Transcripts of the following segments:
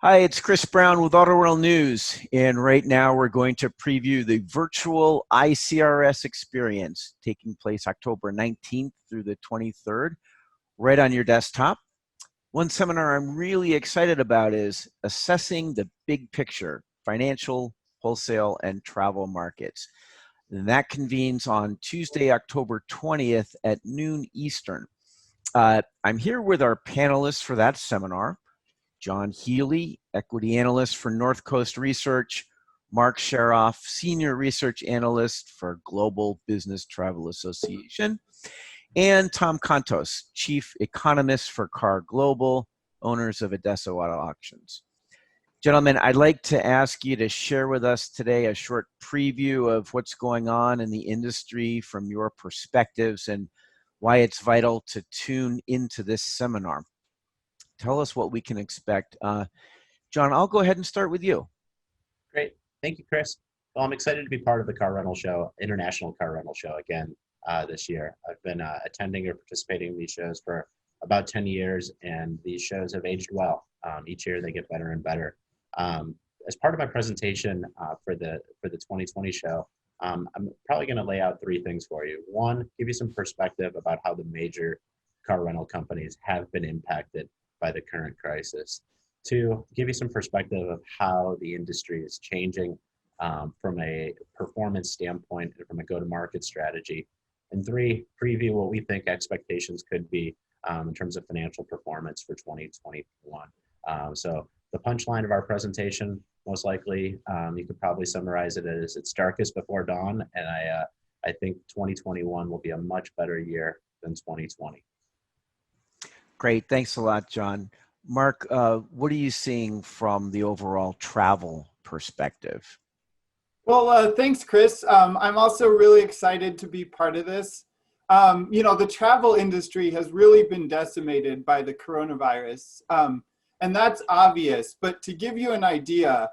Hi, it's Chris Brown with Auto World News, and right now we're going to preview the virtual ICRS Experience taking place October 19th through the 23rd, right on your desktop. One seminar I'm really excited about is Assessing the Big Picture, Financial, Wholesale, and Travel Markets. And that convenes on Tuesday, October 20th at noon Eastern. I'm here with our panelists for that seminar. John Healy, equity analyst for North Coast Research, Mark Sharoff, senior research analyst for Global Business Travel Association, and Tom Kontos, chief economist for Car Global, owners of Adesso Auto Auctions. Gentlemen, I'd like to ask you to share with us today a short preview of what's going on in the industry from your perspectives and why it's vital to tune into this seminar. Tell us what we can expect. John, I'll go ahead and start with you. Great. Thank you, Chris. Well, I'm excited to be part of the car rental show, International Car Rental Show again this year. I've been attending or participating in these shows for about 10 years, and these shows have aged well. Each year they get better and better. As part of my presentation for the 2020 show, I'm probably going to lay out three things for you. One, give you some perspective about how the major car rental companies have been impacted by the current crisis. Two, give you some perspective of how the industry is changing from a performance standpoint and from a go-to-market strategy. And three, preview what we think expectations could be in terms of financial performance for 2021. So the punchline of our presentation, most likely, you could probably summarize it as it's darkest before dawn, and I think 2021 will be a much better year than 2020. Great, thanks a lot, John. Mark, what are you seeing from the overall travel perspective? Well, thanks, Chris. I'm also really excited to be part of this. The travel industry has really been decimated by the coronavirus, and that's obvious. But to give you an idea,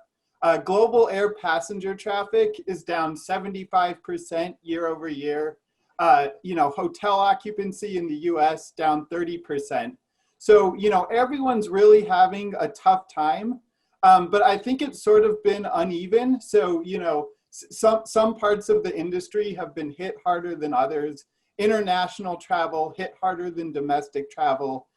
global air passenger traffic is down 75% year over year. Hotel occupancy in the US down 30%. So, everyone's really having a tough time, but I think it's sort of been uneven. So, some parts of the industry have been hit harder than others. International travel hit harder than domestic travel.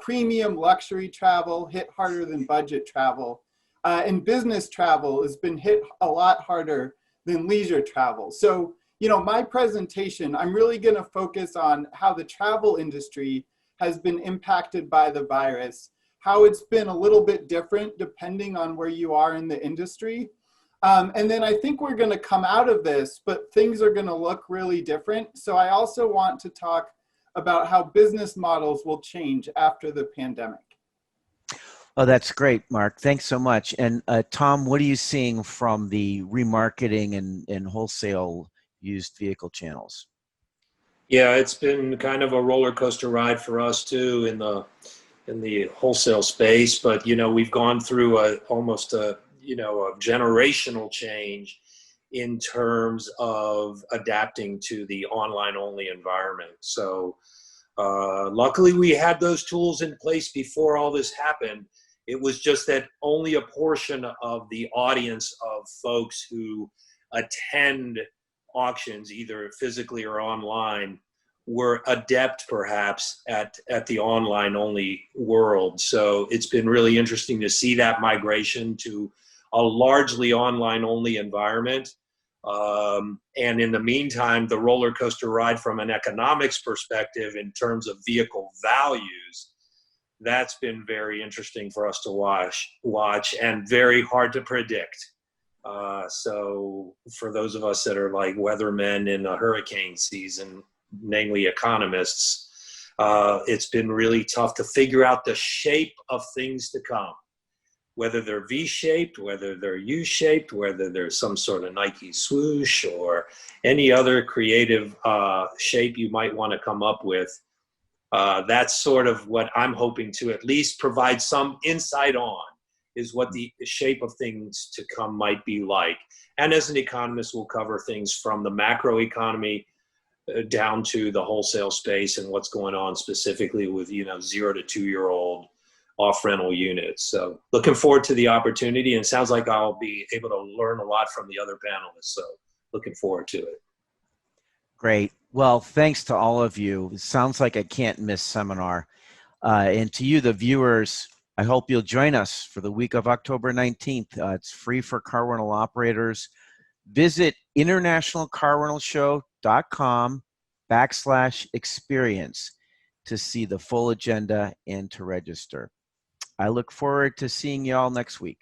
Premium luxury travel hit harder than budget travel. And business travel has been hit a lot harder than leisure travel. So, my presentation, I'm really going to focus on how the travel industry has been impacted by the virus, how it's been a little bit different depending on where you are in the industry. And then I think we're going to come out of this, but things are going to look really different. So I also want to talk about how business models will change after the pandemic. Oh, that's great, Mark. Thanks so much. And Tom, what are you seeing from the remarketing and wholesale used vehicle channels? Yeah, it's been kind of a roller coaster ride for us too in the wholesale space. But we've gone through almost a generational change in terms of adapting to the online only environment. So luckily we had those tools in place before all this happened. It was just that only a portion of the audience of folks who attend auctions, either physically or online, were adept perhaps at the online only world. So it's been really interesting to see that migration to a largely online only environment. And in the meantime, the roller coaster ride from an economics perspective in terms of vehicle values, that's been very interesting for us to watch and very hard to predict. So for those of us that are like weathermen in a hurricane season, namely economists, it's been really tough to figure out the shape of things to come, whether they're V-shaped, whether they're U-shaped, whether there's some sort of Nike swoosh or any other creative shape you might want to come up with. That's sort of what I'm hoping to at least provide some insight on, is what the shape of things to come might be like. And as an economist, we'll cover things from the macro economy down to the wholesale space and what's going on specifically with 0 to 2 year old off-rental units. So looking forward to the opportunity, and it sounds like I'll be able to learn a lot from the other panelists. So looking forward to it. Great. Well, thanks to all of you. It sounds like a can't miss seminar. And to you, the viewers, I hope you'll join us for the week of October 19th. It's free for car rental operators. Visit internationalcarrentalshow.com/experience to see the full agenda and to register. I look forward to seeing you all next week.